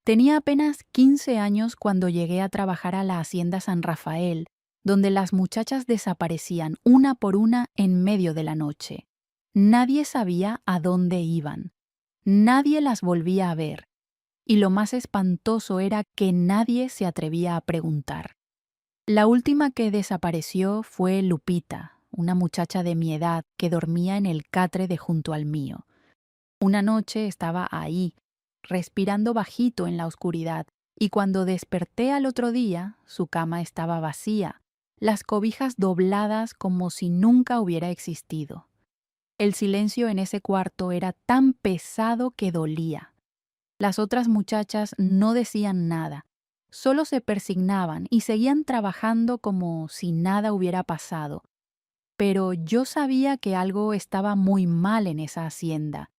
Tenía apenas 15 años cuando llegué a trabajar a la Hacienda San Rafael, donde las muchachas desaparecían una por una en medio de la noche. Nadie sabía a dónde iban. Nadie las volvía a ver. Y lo más espantoso era que nadie se atrevía a preguntar. La última que desapareció fue Lupita, una muchacha de mi edad que dormía en el catre de junto al mío. Una noche estaba ahí, respirando bajito en la oscuridad, y cuando desperté al otro día, su cama estaba vacía, las cobijas dobladas como si nunca hubiera existido. El silencio en ese cuarto era tan pesado que dolía. Las otras muchachas no decían nada, solo se persignaban y seguían trabajando como si nada hubiera pasado. Pero yo sabía que algo estaba muy mal en esa hacienda,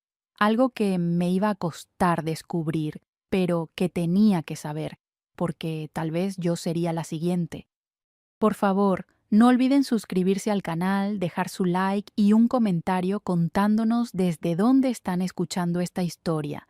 algo que me iba a costar descubrir, pero que tenía que saber, porque tal vez yo sería la siguiente. Por favor, no olviden suscribirse al canal, dejar su like y un comentario contándonos desde dónde están escuchando esta historia.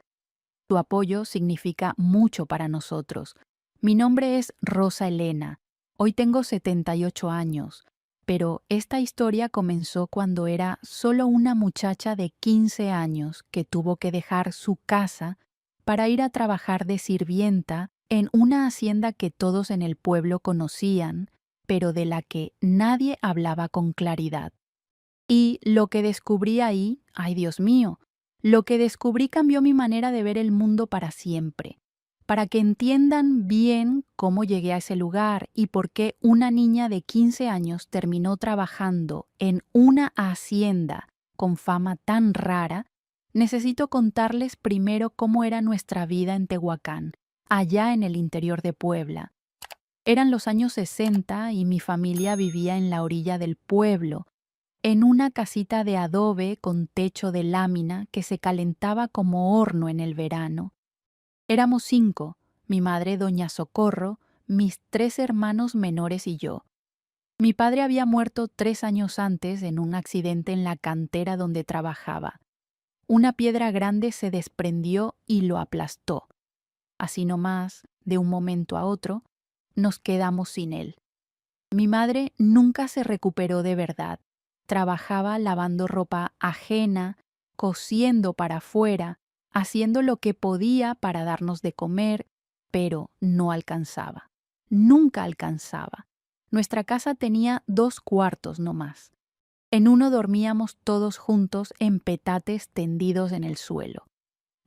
Tu apoyo significa mucho para nosotros. Mi nombre es Rosa Elena. Hoy tengo 78 años, pero esta historia comenzó cuando era solo una muchacha de 15 años que tuvo que dejar su casa para ir a trabajar de sirvienta en una hacienda que todos en el pueblo conocían, pero de la que nadie hablaba con claridad. Y lo que descubrí ahí, ay Dios mío, lo que descubrí cambió mi manera de ver el mundo para siempre. Para que entiendan bien cómo llegué a ese lugar y por qué una niña de 15 años terminó trabajando en una hacienda con fama tan rara, necesito contarles primero cómo era nuestra vida en Tehuacán, allá en el interior de Puebla. Eran los años 60 y mi familia vivía en la orilla del pueblo, en una casita de adobe con techo de lámina que se calentaba como horno en el verano. Éramos 5, mi madre doña Socorro, mis 3 hermanos menores y yo. Mi padre había muerto 3 años antes en un accidente en la cantera donde trabajaba. Una piedra grande se desprendió y lo aplastó. Así nomás, de un momento a otro, nos quedamos sin él. Mi madre nunca se recuperó de verdad. Trabajaba lavando ropa ajena, cosiendo para afuera, haciendo lo que podía para darnos de comer, pero no alcanzaba. Nunca alcanzaba. Nuestra casa tenía 2 cuartos no más. En uno dormíamos todos juntos en petates tendidos en el suelo.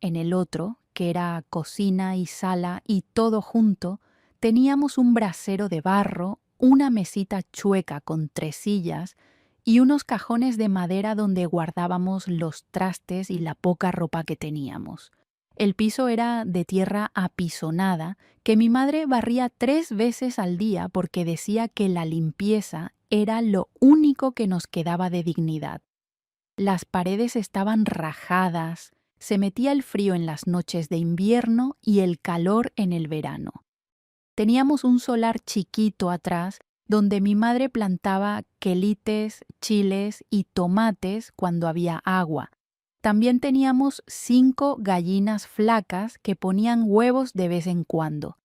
En el otro, que era cocina y sala y todo junto, teníamos un brasero de barro, una mesita chueca con 3 sillas y unos cajones de madera donde guardábamos los trastes y la poca ropa que teníamos. El piso era de tierra apisonada que mi madre barría 3 veces al día porque decía que la limpieza era lo único que nos quedaba de dignidad. Las paredes estaban rajadas, se metía el frío en las noches de invierno y el calor en el verano. Teníamos un solar chiquito atrás donde mi madre plantaba quelites, chiles y tomates cuando había agua. También teníamos 5 gallinas flacas que ponían huevos de vez en cuando.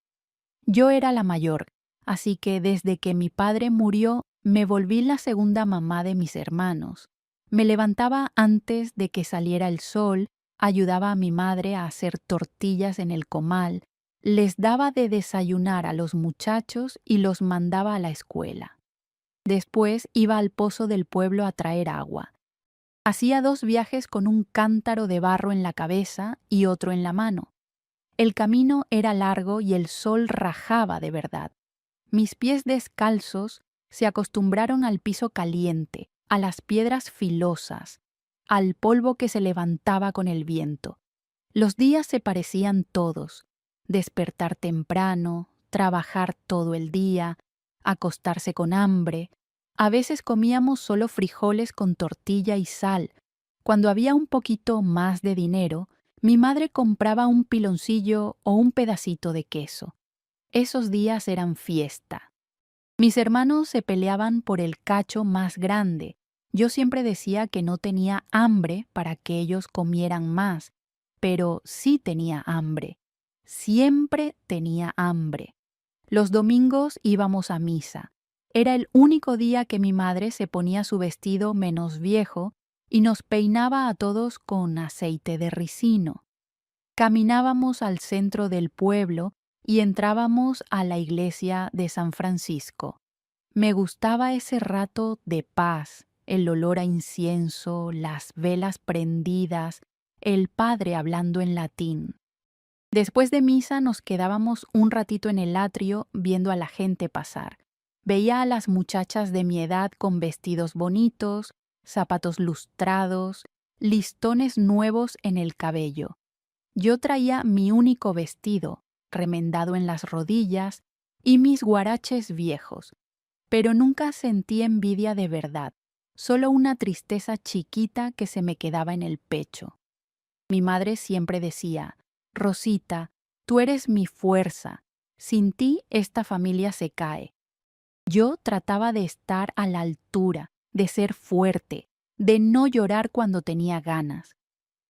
Yo era la mayor, así que desde que mi padre murió me volví la segunda mamá de mis hermanos. Me levantaba antes de que saliera el sol, ayudaba a mi madre a hacer tortillas en el comal, les daba de desayunar a los muchachos y los mandaba a la escuela. Después iba al pozo del pueblo a traer agua. Hacía 2 viajes con un cántaro de barro en la cabeza y otro en la mano. El camino era largo y el sol rajaba de verdad. Mis pies descalzos se acostumbraron al piso caliente, a las piedras filosas, al polvo que se levantaba con el viento. Los días se parecían todos: despertar temprano, trabajar todo el día, acostarse con hambre. A veces comíamos solo frijoles con tortilla y sal. Cuando había un poquito más de dinero, mi madre compraba un piloncillo o un pedacito de queso. Esos días eran fiesta. Mis hermanos se peleaban por el cacho más grande. Yo siempre decía que no tenía hambre para que ellos comieran más, pero sí tenía hambre. Siempre tenía hambre. Los domingos íbamos a misa. Era el único día que mi madre se ponía su vestido menos viejo y nos peinaba a todos con aceite de ricino. Caminábamos al centro del pueblo y entrábamos a la iglesia de San Francisco. Me gustaba ese rato de paz, el olor a incienso, las velas prendidas, el padre hablando en latín. Después de misa nos quedábamos un ratito en el atrio viendo a la gente pasar. Veía a las muchachas de mi edad con vestidos bonitos, zapatos lustrados, listones nuevos en el cabello. Yo traía mi único vestido, remendado en las rodillas, y mis guaraches viejos, pero nunca sentí envidia de verdad, solo una tristeza chiquita que se me quedaba en el pecho. Mi madre siempre decía: Rosita, tú eres mi fuerza. Sin ti esta familia se cae. Yo trataba de estar a la altura, de ser fuerte, de no llorar cuando tenía ganas.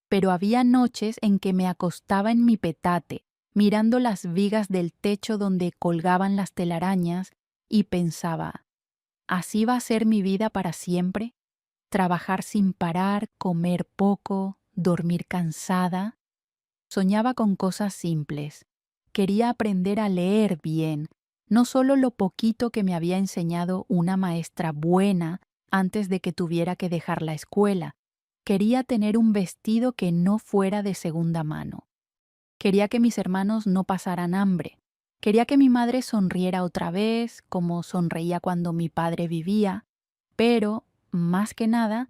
Pero había noches en que me acostaba en mi petate, mirando las vigas del techo donde colgaban las telarañas, y pensaba: ¿así va a ser mi vida para siempre? ¿Trabajar sin parar, comer poco, dormir cansada? Soñaba con cosas simples. Quería aprender a leer bien, no solo lo poquito que me había enseñado una maestra buena antes de que tuviera que dejar la escuela. Quería tener un vestido que no fuera de segunda mano. Quería que mis hermanos no pasaran hambre. Quería que mi madre sonriera otra vez, como sonreía cuando mi padre vivía. Pero, más que nada,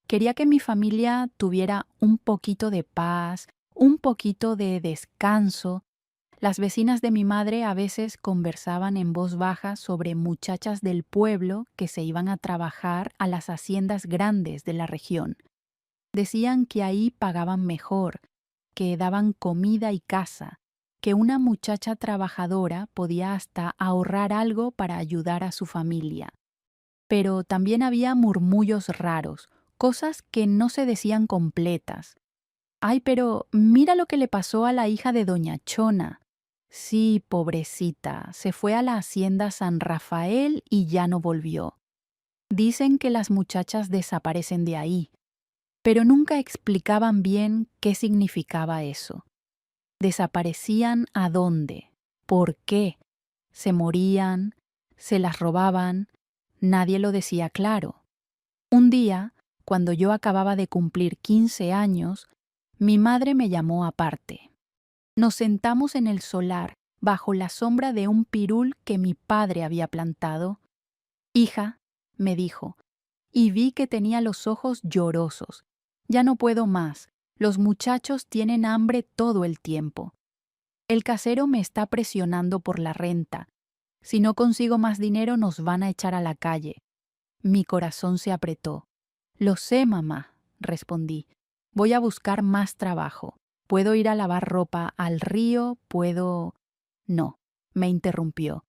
quería que mi familia tuviera un poquito de paz, un poquito de descanso. Las vecinas de mi madre a veces conversaban en voz baja sobre muchachas del pueblo que se iban a trabajar a las haciendas grandes de la región. Decían que ahí pagaban mejor, que daban comida y casa, que una muchacha trabajadora podía hasta ahorrar algo para ayudar a su familia. Pero también había murmullos raros, cosas que no se decían completas. Ay, pero mira lo que le pasó a la hija de doña Chona. Sí, pobrecita, se fue a la hacienda San Rafael y ya no volvió. Dicen que las muchachas desaparecen de ahí, pero nunca explicaban bien qué significaba eso. ¿Desaparecían a dónde? ¿Por qué? ¿Se morían? ¿Se las robaban? Nadie lo decía claro. Un día, cuando yo acababa de cumplir 15 años, mi madre me llamó aparte. Nos sentamos en el solar, bajo la sombra de un pirul que mi padre había plantado. Hija, me dijo, y vi que tenía los ojos llorosos. Ya no puedo más. Los muchachos tienen hambre todo el tiempo. El casero me está presionando por la renta. Si no consigo más dinero nos van a echar a la calle. Mi corazón se apretó. Lo sé, mamá, respondí. Voy a buscar más trabajo. Puedo ir a lavar ropa al río, puedo... No, me interrumpió.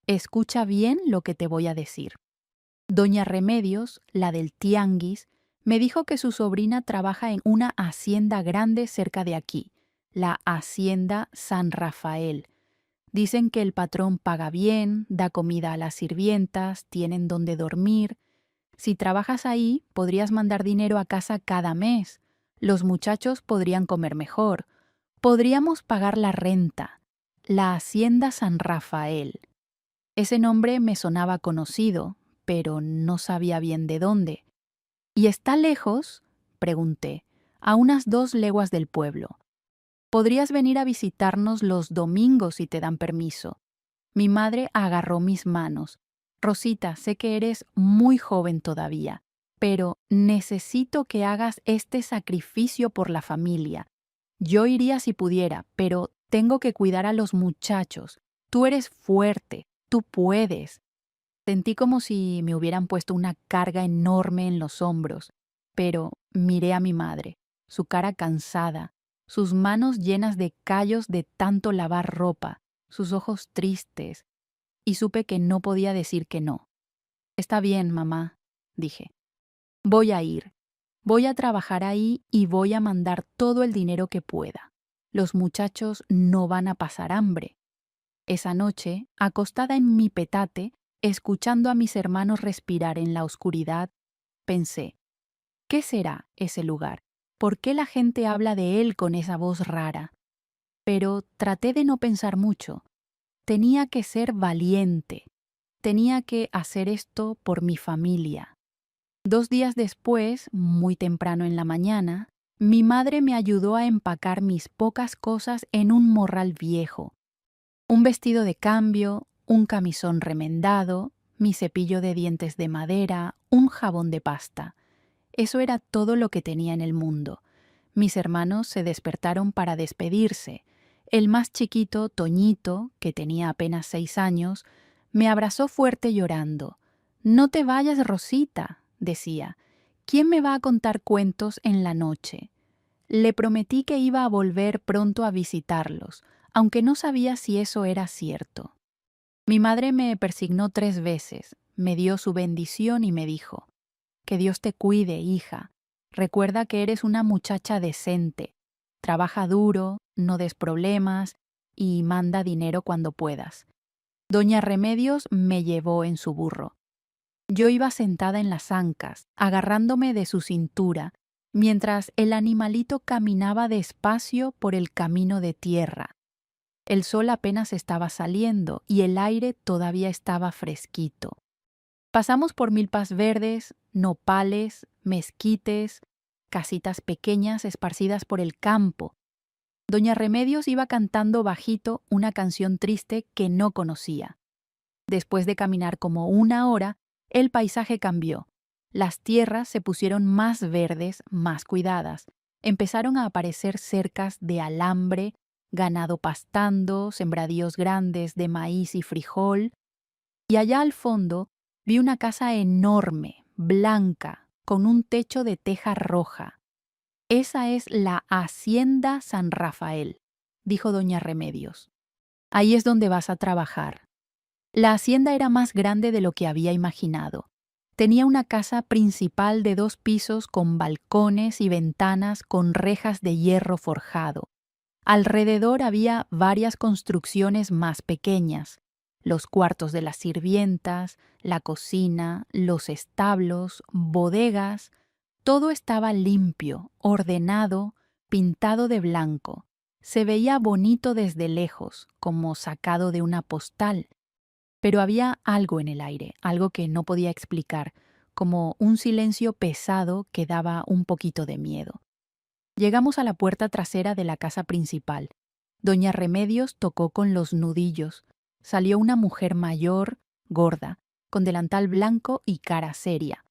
Escucha bien lo que te voy a decir. Doña Remedios, la del tianguis, me dijo que su sobrina trabaja en una hacienda grande cerca de aquí, la Hacienda San Rafael. Dicen que el patrón paga bien, da comida a las sirvientas, tienen donde dormir. Si trabajas ahí, podrías mandar dinero a casa cada mes. Los muchachos podrían comer mejor. Podríamos pagar la renta. La Hacienda San Rafael. Ese nombre me sonaba conocido, pero no sabía bien de dónde. ¿Y está lejos? Pregunté. A unas 2 leguas del pueblo. Podrías venir a visitarnos los domingos si te dan permiso. Mi madre agarró mis manos. Rosita, sé que eres muy joven todavía, pero necesito que hagas este sacrificio por la familia. Yo iría si pudiera, pero tengo que cuidar a los muchachos. Tú eres fuerte, tú puedes. Sentí como si me hubieran puesto una carga enorme en los hombros, pero miré a mi madre, su cara cansada, sus manos llenas de callos de tanto lavar ropa, sus ojos tristes, y supe que no podía decir que no. Está bien, mamá, dije. Voy a ir. Voy a trabajar ahí y voy a mandar todo el dinero que pueda. Los muchachos no van a pasar hambre. Esa noche, acostada en mi petate, escuchando a mis hermanos respirar en la oscuridad, pensé, ¿qué será ese lugar? ¿Por qué la gente habla de él con esa voz rara? Pero traté de no pensar mucho. Tenía que ser valiente. Tenía que hacer esto por mi familia. 2 días después, muy temprano en la mañana, mi madre me ayudó a empacar mis pocas cosas en un morral viejo. Un vestido de cambio, un camisón remendado, mi cepillo de dientes de madera, un jabón de pasta. Eso era todo lo que tenía en el mundo. Mis hermanos se despertaron para despedirse. El más chiquito, Toñito, que tenía apenas 6 años, me abrazó fuerte llorando. «No te vayas, Rosita», decía. «¿Quién me va a contar cuentos en la noche?». Le prometí que iba a volver pronto a visitarlos, aunque no sabía si eso era cierto. Mi madre me persignó 3 veces, me dio su bendición y me dijo: «Que Dios te cuide, hija. Recuerda que eres una muchacha decente. Trabaja duro, no des problemas y manda dinero cuando puedas». Doña Remedios me llevó en su burro. Yo iba sentada en las ancas, agarrándome de su cintura, mientras el animalito caminaba despacio por el camino de tierra. El sol apenas estaba saliendo y el aire todavía estaba fresquito. Pasamos por milpas verdes, nopales, mezquites, casitas pequeñas esparcidas por el campo. Doña Remedios iba cantando bajito una canción triste que no conocía. Después de caminar como 1 hora, el paisaje cambió. Las tierras se pusieron más verdes, más cuidadas. Empezaron a aparecer cercas de alambre, ganado pastando, sembradíos grandes de maíz y frijol. Y allá al fondo vi una casa enorme, blanca, con un techo de teja roja. «Esa es la Hacienda San Rafael», dijo doña Remedios. «Ahí es donde vas a trabajar». La hacienda era más grande de lo que había imaginado. Tenía una casa principal de 2 pisos con balcones y ventanas con rejas de hierro forjado. Alrededor había varias construcciones más pequeñas: los cuartos de las sirvientas, la cocina, los establos, bodegas. Todo estaba limpio, ordenado, pintado de blanco. Se veía bonito desde lejos, como sacado de una postal. Pero había algo en el aire, algo que no podía explicar, como un silencio pesado que daba un poquito de miedo. Llegamos a la puerta trasera de la casa principal. Doña Remedios tocó con los nudillos. Salió una mujer mayor, gorda, con delantal blanco y cara seria.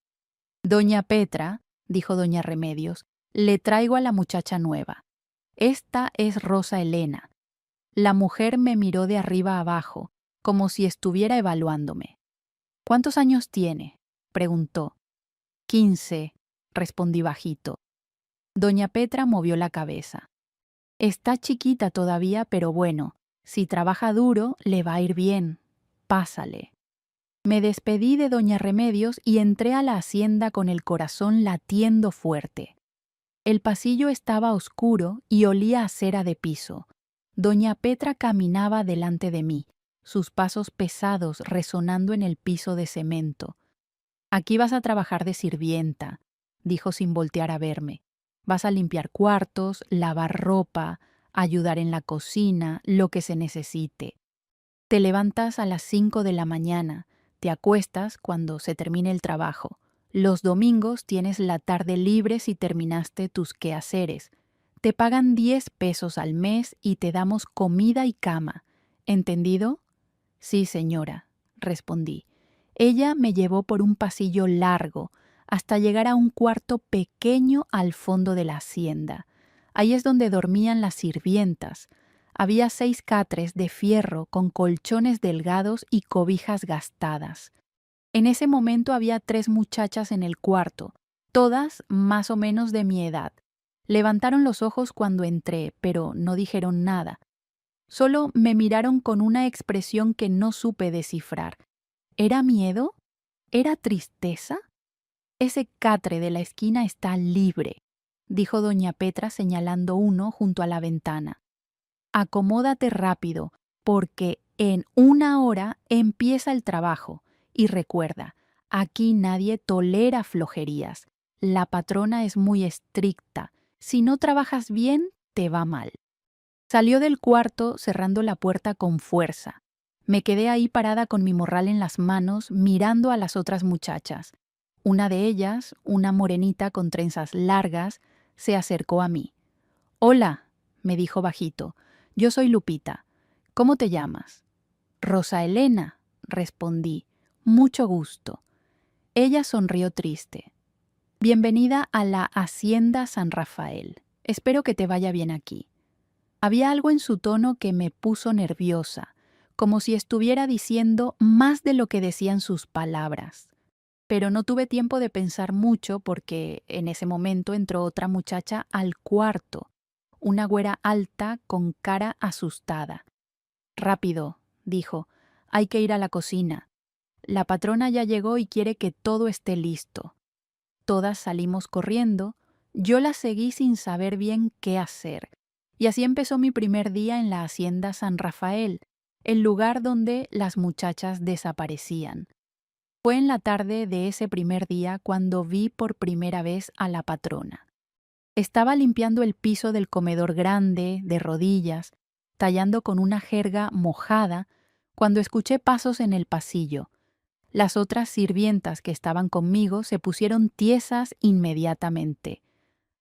«Doña Petra», dijo doña Remedios, «le traigo a la muchacha nueva. Esta es Rosa Elena». La mujer me miró de arriba abajo, como si estuviera evaluándome. «¿Cuántos años tiene?», preguntó. «15», respondí bajito. Doña Petra movió la cabeza. «Está chiquita todavía, pero bueno, si trabaja duro, le va a ir bien. Pásale». Me despedí de doña Remedios y entré a la hacienda con el corazón latiendo fuerte. El pasillo estaba oscuro y olía a cera de piso. Doña Petra caminaba delante de mí, sus pasos pesados resonando en el piso de cemento. «Aquí vas a trabajar de sirvienta», dijo sin voltear a verme. «Vas a limpiar cuartos, lavar ropa, ayudar en la cocina, lo que se necesite. Te levantas a las 5 de la mañana, te acuestas cuando se termine el trabajo. Los domingos tienes la tarde libre si terminaste tus quehaceres. Te pagan 10 pesos al mes y te damos comida y cama. ¿Entendido?». «Sí, señora», respondí. Ella me llevó por un pasillo largo hasta llegar a un cuarto pequeño al fondo de la hacienda. Ahí es donde dormían las sirvientas. Había 6 catres de fierro con colchones delgados y cobijas gastadas. En ese momento había 3 muchachas en el cuarto, todas más o menos de mi edad. Levantaron los ojos cuando entré, pero no dijeron nada. Solo me miraron con una expresión que no supe descifrar. ¿Era miedo? ¿Era tristeza? «Ese catre de la esquina está libre», dijo doña Petra señalando uno junto a la ventana. acomódate rápido, porque en 1 hora empieza el trabajo. Y recuerda, aquí nadie tolera flojerías. La patrona es muy estricta. Si no trabajas bien, te va mal. Salió del cuarto cerrando la puerta con fuerza. Me quedé ahí parada con mi morral en las manos, mirando a las otras muchachas. Una de ellas, una morenita con trenzas largas, se acercó a mí. «Hola», me dijo bajito, «yo soy Lupita. ¿Cómo te llamas?» «Rosa Elena», respondí. «Mucho gusto». Ella sonrió triste. «Bienvenida a la Hacienda San Rafael. Espero que te vaya bien aquí». Había algo en su tono que me puso nerviosa, como si estuviera diciendo más de lo que decían sus palabras. Pero no tuve tiempo de pensar mucho porque en ese momento entró otra muchacha al cuarto, una güera alta con cara asustada. «Rápido», dijo, «hay que ir a la cocina. La patrona ya llegó y quiere que todo esté listo». Todas salimos corriendo, yo la seguí sin saber bien qué hacer. Y así empezó mi primer día en la Hacienda San Rafael, el lugar donde las muchachas desaparecían. Fue en la tarde de ese primer día cuando vi por primera vez a la patrona. Estaba limpiando el piso del comedor grande, de rodillas, tallando con una jerga mojada, cuando escuché pasos en el pasillo. Las otras sirvientas que estaban conmigo se pusieron tiesas inmediatamente.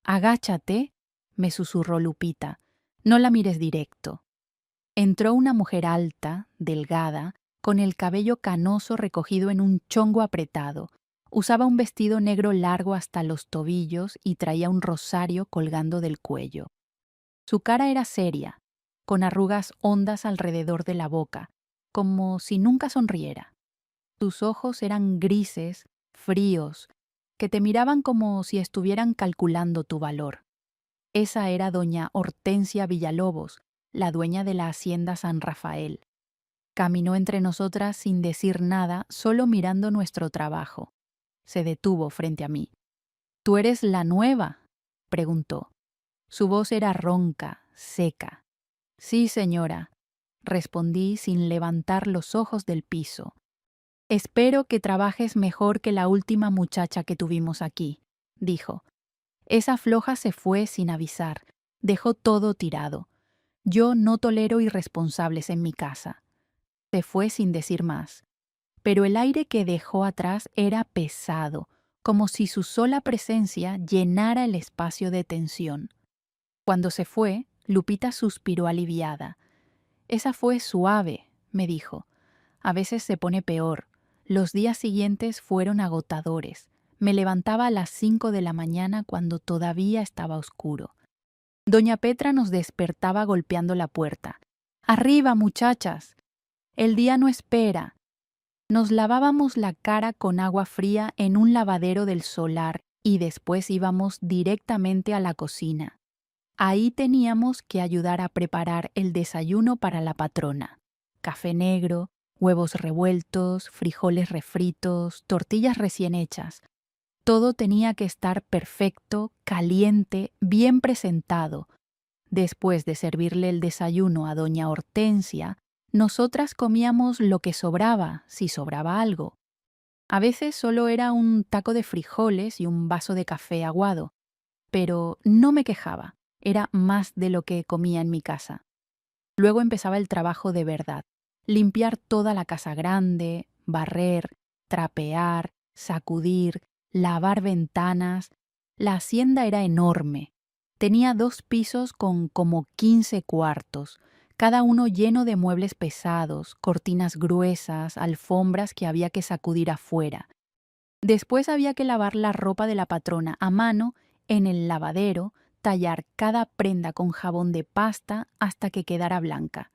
«Agáchate», me susurró Lupita, «no la mires directo». Entró una mujer alta, delgada, con el cabello canoso recogido en un chongo apretado. Usaba un vestido negro largo hasta los tobillos y traía un rosario colgando del cuello. Su cara era seria, con arrugas hondas alrededor de la boca, como si nunca sonriera. Sus ojos eran grises, fríos, que te miraban como si estuvieran calculando tu valor. Esa era doña Hortensia Villalobos, la dueña de la Hacienda San Rafael. Caminó entre nosotras sin decir nada, solo mirando nuestro trabajo. Se detuvo frente a mí. «¿Tú eres la nueva?», preguntó. Su voz era ronca, seca. «Sí, señora», respondí sin levantar los ojos del piso. «Espero que trabajes mejor que la última muchacha que tuvimos aquí», dijo. Esa floja se fue sin avisar, dejó todo tirado. Yo no tolero irresponsables en mi casa. Se fue sin decir más. Pero el aire que dejó atrás era pesado, como si su sola presencia llenara el espacio de tensión. Cuando se fue, Lupita suspiró aliviada. «Esa fue suave», me dijo. «A veces se pone peor». Los días siguientes fueron agotadores. Me levantaba a las 5 de la mañana cuando todavía estaba oscuro. Doña Petra nos despertaba golpeando la puerta. «Arriba, muchachas. El día no espera». Nos lavábamos la cara con agua fría en un lavadero del solar y después íbamos directamente a la cocina. Ahí teníamos que ayudar a preparar el desayuno para la patrona. Café negro, huevos revueltos, frijoles refritos, tortillas recién hechas. Todo tenía que estar perfecto, caliente, bien presentado. Después de servirle el desayuno a doña Hortensia, nosotras comíamos lo que sobraba, si sobraba algo. A veces solo era un taco de frijoles y un vaso de café aguado, pero no me quejaba, era más de lo que comía en mi casa. Luego empezaba el trabajo de verdad. Limpiar toda la casa grande, barrer, trapear, sacudir, lavar ventanas. La hacienda era enorme. Tenía 2 pisos con como 15 cuartos, cada uno lleno de muebles pesados, cortinas gruesas, alfombras que había que sacudir afuera. Después había que lavar la ropa de la patrona a mano en el lavadero, tallar cada prenda con jabón de pasta hasta que quedara blanca.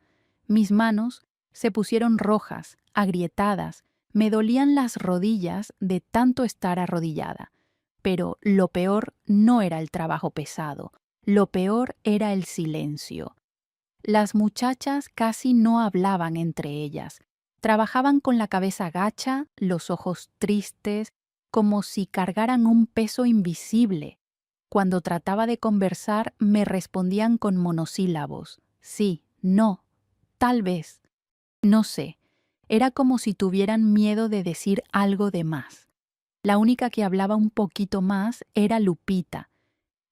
Mis manos se pusieron rojas, agrietadas, me dolían las rodillas de tanto estar arrodillada. Pero lo peor no era el trabajo pesado, lo peor era el silencio. Las muchachas casi no hablaban entre ellas. Trabajaban con la cabeza gacha, los ojos tristes, como si cargaran un peso invisible. Cuando trataba de conversar, me respondían con monosílabos. Sí, No, tal vez. No sé. Era como si tuvieran miedo de decir algo de más. La única que hablaba un poquito más era Lupita.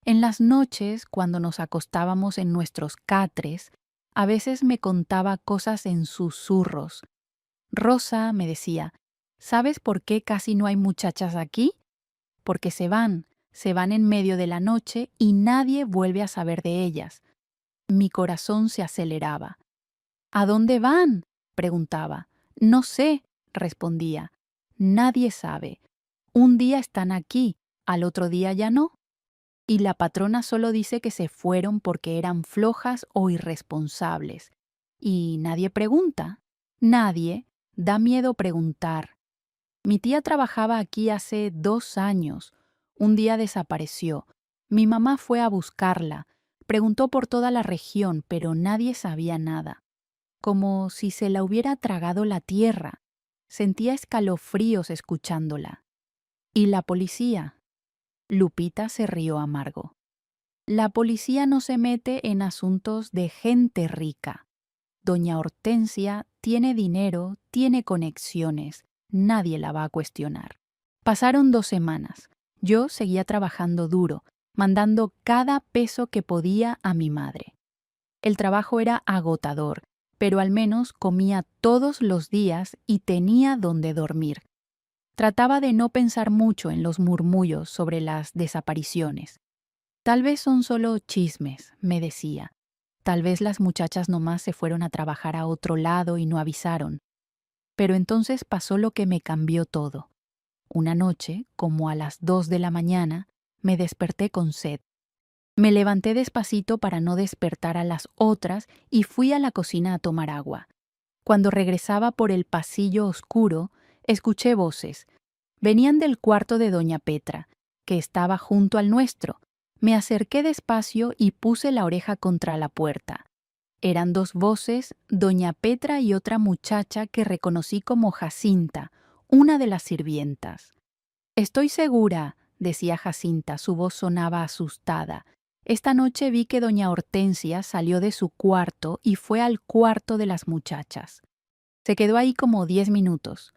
En las noches, cuando nos acostábamos en nuestros catres, a veces me contaba cosas en susurros. Rosa me decía, ¿sabes por qué casi no hay muchachas aquí? Porque se van en medio de la noche y nadie vuelve a saber de ellas. Mi corazón se aceleraba. ¿A dónde van?, preguntaba. No sé, respondía. Nadie sabe. Un día están aquí, al otro día ya no. Y la patrona solo dice que se fueron porque eran flojas o irresponsables. Y nadie pregunta. Nadie. Da miedo preguntar. Mi tía trabajaba aquí hace 2 años. Un día desapareció. Mi mamá fue a buscarla. Preguntó por toda la región, pero nadie sabía nada. Como si se la hubiera tragado la tierra. Sentía escalofríos escuchándola. ¿Y la policía? Lupita se rió amargo. La policía no se mete en asuntos de gente rica. Doña Hortensia tiene dinero, tiene conexiones. Nadie la va a cuestionar. Pasaron 2 semanas. Yo seguía trabajando duro, mandando cada peso que podía a mi madre. El trabajo era agotador, pero al menos comía todos los días y tenía donde dormir. Trataba de no pensar mucho en los murmullos sobre las desapariciones. Tal vez son solo chismes, me decía. Tal vez las muchachas nomás se fueron a trabajar a otro lado y no avisaron. Pero entonces pasó lo que me cambió todo. Una noche, como a las 2 de la mañana, me desperté con sed. Me levanté despacito para no despertar a las otras y fui a la cocina a tomar agua. Cuando regresaba por el pasillo oscuro, escuché voces. Venían del cuarto de doña Petra, que estaba junto al nuestro. Me acerqué despacio y puse la oreja contra la puerta. Eran 2 voces, doña Petra y otra muchacha que reconocí como Jacinta, una de las sirvientas. Estoy segura, decía Jacinta, su voz sonaba asustada. Esta noche vi que doña Hortensia salió de su cuarto y fue al cuarto de las muchachas. Se quedó ahí como 10 minutos.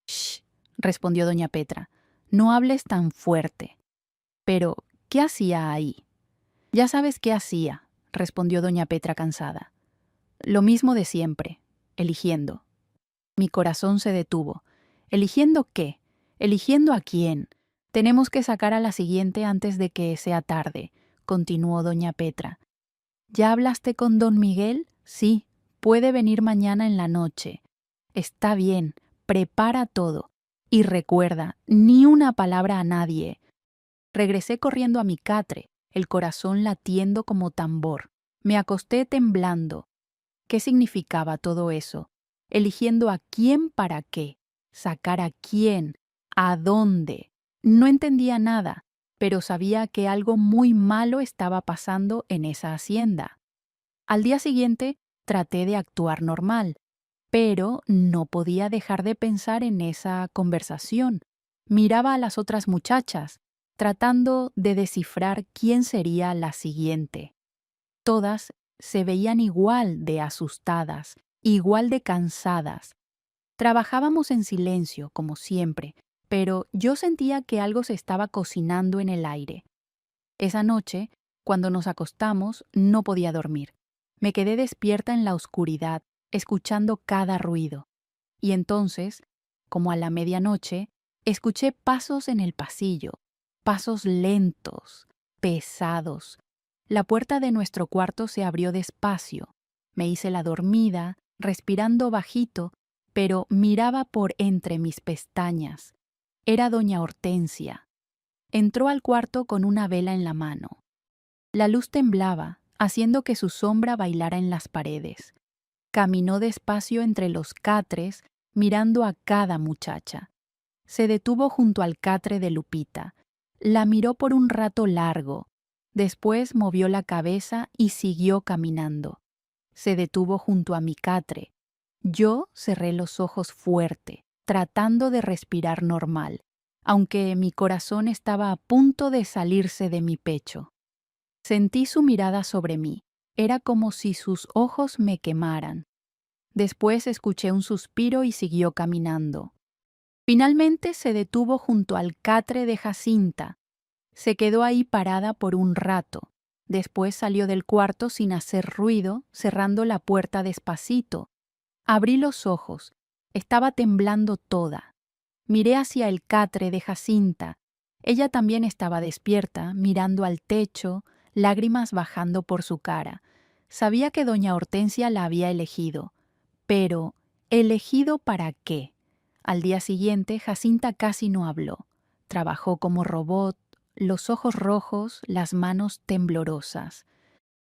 «Shh», respondió doña Petra, «no hables tan fuerte». «Pero, ¿qué hacía ahí?» «Ya sabes qué hacía», respondió doña Petra cansada. «Lo mismo de siempre, eligiendo». Mi corazón se detuvo. ¿Eligiendo qué? ¿Eligiendo a quién? Tenemos que sacar a la siguiente antes de que sea tarde, continuó doña Petra. ¿Ya hablaste con don Miguel? Sí, puede venir mañana en la noche. Está bien, prepara todo. Y recuerda, ni una palabra a nadie. Regresé corriendo a mi catre, el corazón latiendo como tambor. Me acosté temblando. ¿Qué significaba todo eso? Eligiendo a quién para qué, sacar a quién, a dónde. No entendía nada, pero sabía que algo muy malo estaba pasando en esa hacienda. Al día siguiente traté de actuar normal, pero no podía dejar de pensar en esa conversación. Miraba a las otras muchachas, tratando de descifrar quién sería la siguiente. Todas se veían igual de asustadas, igual de cansadas. Trabajábamos en silencio, como siempre, pero yo sentía que algo se estaba cocinando en el aire. Esa noche, cuando nos acostamos, no podía dormir. Me quedé despierta en la oscuridad, escuchando cada ruido. Y entonces, como a la medianoche, escuché pasos en el pasillo, pasos lentos, pesados. La puerta de nuestro cuarto se abrió despacio. Me hice la dormida, respirando bajito, pero miraba por entre mis pestañas. Era doña Hortensia. Entró al cuarto con una vela en la mano. La luz temblaba, haciendo que su sombra bailara en las paredes. Caminó despacio entre los catres, mirando a cada muchacha. Se detuvo junto al catre de Lupita. La miró por un rato largo. Después movió la cabeza y siguió caminando. Se detuvo junto a mi catre. Yo cerré los ojos fuerte, tratando de respirar normal, aunque mi corazón estaba a punto de salirse de mi pecho. Sentí su mirada sobre mí. Era como si sus ojos me quemaran. Después escuché un suspiro y siguió caminando. Finalmente se detuvo junto al catre de Jacinta. Se quedó ahí parada por un rato. Después salió del cuarto sin hacer ruido, cerrando la puerta despacito. Abrí los ojos. Estaba temblando toda. Miré hacia el catre de Jacinta. Ella también estaba despierta, mirando al techo, lágrimas bajando por su cara. Sabía que doña Hortensia la había elegido. Pero, ¿elegido para qué? Al día siguiente, Jacinta casi no habló. Trabajó como robot, los ojos rojos, las manos temblorosas.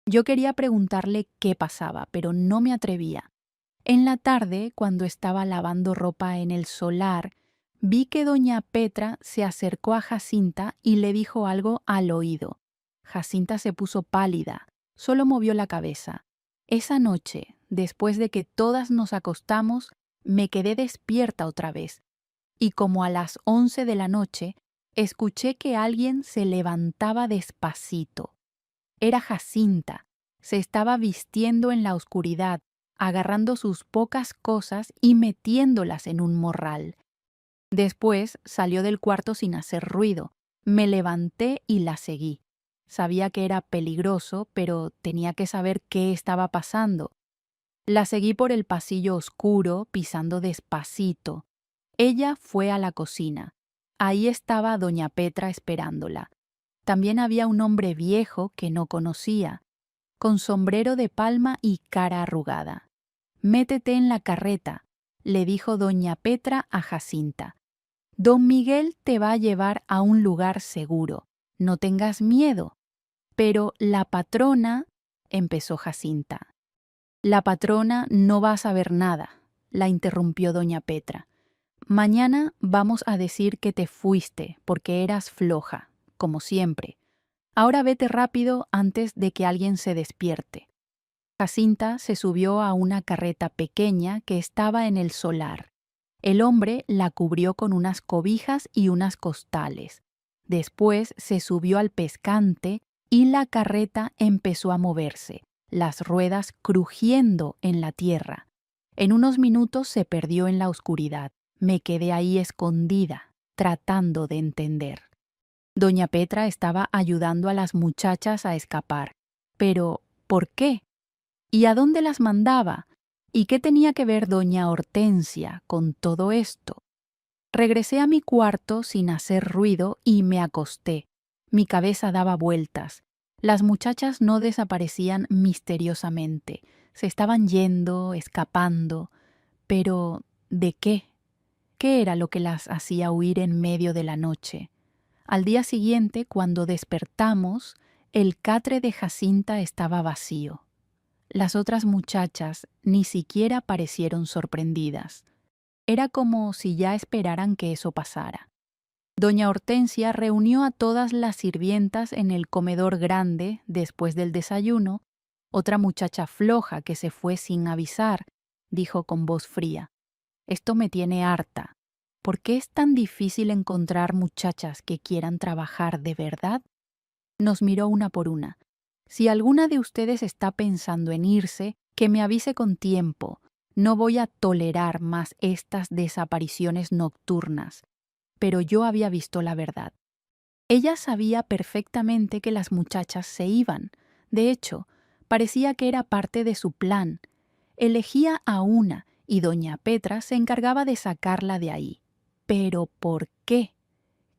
Yo quería preguntarle qué pasaba, pero no me atrevía. En la tarde, cuando estaba lavando ropa en el solar, vi que doña Petra se acercó a Jacinta y le dijo algo al oído. Jacinta se puso pálida, solo movió la cabeza. Esa noche, después de que todas nos acostamos, me quedé despierta otra vez, y como a las 11 de la noche, escuché que alguien se levantaba despacito. Era Jacinta. Se estaba vistiendo en la oscuridad, agarrando sus pocas cosas y metiéndolas en un morral. Después salió del cuarto sin hacer ruido. Me levanté y la seguí. Sabía que era peligroso, pero tenía que saber qué estaba pasando. La seguí por el pasillo oscuro, pisando despacito. Ella fue a la cocina. Ahí estaba doña Petra esperándola. También había un hombre viejo que no conocía, con sombrero de palma y cara arrugada. «Métete en la carreta», le dijo doña Petra a Jacinta. «Don Miguel te va a llevar a un lugar seguro. No tengas miedo». «Pero la patrona», empezó Jacinta. «La patrona no va a saber nada», la interrumpió doña Petra. «Mañana vamos a decir que te fuiste porque eras floja, como siempre. Ahora vete rápido antes de que alguien se despierte». Jacinta se subió a una carreta pequeña que estaba en el solar. El hombre la cubrió con unas cobijas y unas costales. Después se subió al pescante y la carreta empezó a moverse, las ruedas crujiendo en la tierra. En unos minutos se perdió en la oscuridad. Me quedé ahí escondida, tratando de entender. Doña Petra estaba ayudando a las muchachas a escapar. Pero, ¿por qué? ¿Y a dónde las mandaba? ¿Y qué tenía que ver doña Hortensia con todo esto? Regresé a mi cuarto sin hacer ruido y me acosté. Mi cabeza daba vueltas. Las muchachas no desaparecían misteriosamente. Se estaban yendo, escapando. Pero, ¿de qué? ¿Qué era lo que las hacía huir en medio de la noche? Al día siguiente, cuando despertamos, el catre de Jacinta estaba vacío. Las otras muchachas ni siquiera parecieron sorprendidas. Era como si ya esperaran que eso pasara. Doña Hortensia reunió a todas las sirvientas en el comedor grande después del desayuno. Otra muchacha floja que se fue sin avisar, dijo con voz fría: «Esto me tiene harta. ¿Por qué es tan difícil encontrar muchachas que quieran trabajar de verdad?» Nos miró una por una. «Si alguna de ustedes está pensando en irse, que me avise con tiempo. No voy a tolerar más estas desapariciones nocturnas». Pero yo había visto la verdad. Ella sabía perfectamente que las muchachas se iban. De hecho, parecía que era parte de su plan. Elegía a una y doña Petra se encargaba de sacarla de ahí. ¿Pero por qué?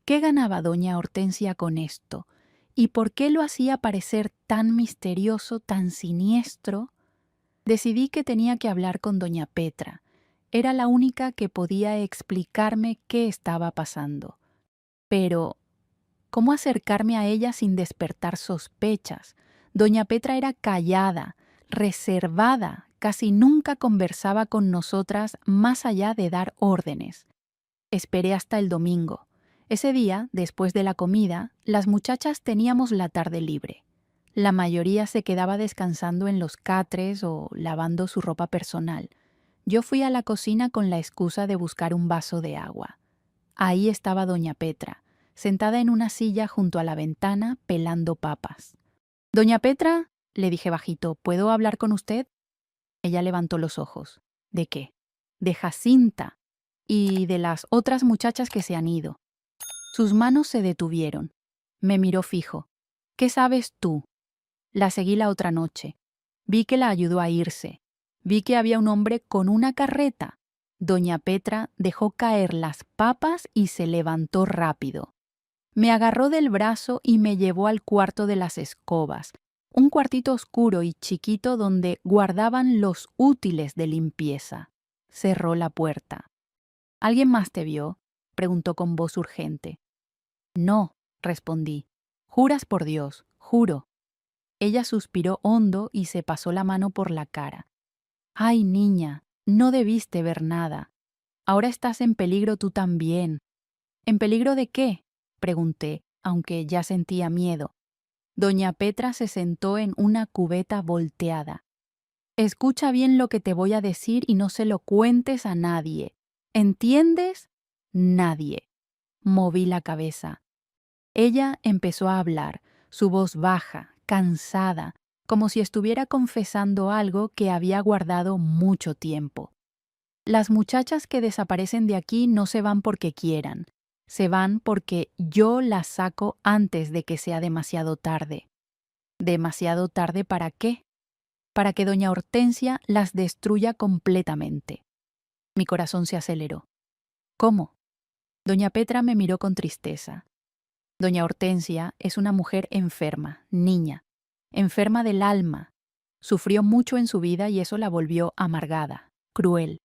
¿Qué ganaba doña Hortensia con esto? ¿Y por qué lo hacía parecer tan misterioso, tan siniestro? Decidí que tenía que hablar con doña Petra. Era la única que podía explicarme qué estaba pasando. Pero, ¿cómo acercarme a ella sin despertar sospechas? Doña Petra era callada, reservada, casi nunca conversaba con nosotras más allá de dar órdenes. Esperé hasta el domingo. Ese día, después de la comida, las muchachas teníamos la tarde libre. La mayoría se quedaba descansando en los catres o lavando su ropa personal. Yo fui a la cocina con la excusa de buscar un vaso de agua. Ahí estaba doña Petra, sentada en una silla junto a la ventana pelando papas. «Doña Petra», Le dije bajito, ¿puedo hablar con usted? Ella levantó los ojos. ¿De qué? De Jacinta y de las otras muchachas que se han ido. Sus manos se detuvieron. Me miró fijo. ¿Qué sabes tú? La seguí la otra noche. Vi que la ayudó a irse. Vi que había un hombre con una carreta. Doña Petra dejó caer las papas y se levantó rápido. Me agarró del brazo y me llevó al cuarto de las escobas, un cuartito oscuro y chiquito donde guardaban los útiles de limpieza. Cerró la puerta. ¿Alguien más te vio?, preguntó con voz urgente. No, respondí. Juras por Dios, juro. Ella suspiró hondo y se pasó la mano por la cara. Ay, niña, no debiste ver nada. Ahora estás en peligro tú también. ¿En peligro de qué?, pregunté, aunque ya sentía miedo. Doña Petra se sentó en una cubeta volteada. Escucha bien lo que te voy a decir y no se lo cuentes a nadie. ¿Entiendes? Nadie. Moví la cabeza. Ella empezó a hablar, su voz baja, cansada, como si estuviera confesando algo que había guardado mucho tiempo. Las muchachas que desaparecen de aquí no se van porque quieran. Se van porque yo las saco antes de que sea demasiado tarde. ¿Demasiado tarde para qué? Para que doña Hortensia las destruya completamente. Mi corazón se aceleró. ¿Cómo? Doña Petra me miró con tristeza. Doña Hortensia es una mujer enferma, niña, enferma del alma. Sufrió mucho en su vida y eso la volvió amargada, cruel.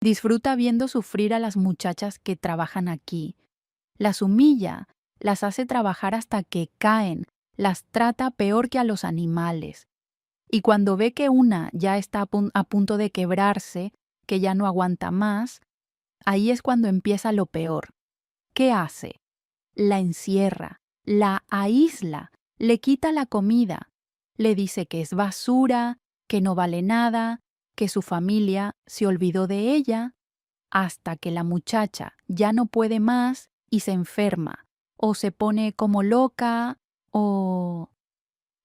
Disfruta viendo sufrir a las muchachas que trabajan aquí. Las humilla, las hace trabajar hasta que caen, las trata peor que a los animales. Y cuando ve que una ya está a punto de quebrarse, que ya no aguanta más, ahí es cuando empieza lo peor. ¿Qué hace? La encierra, la aísla, le quita la comida, le dice que es basura, que no vale nada, que su familia se olvidó de ella, hasta que la muchacha ya no puede más y se enferma, o se pone como loca, o...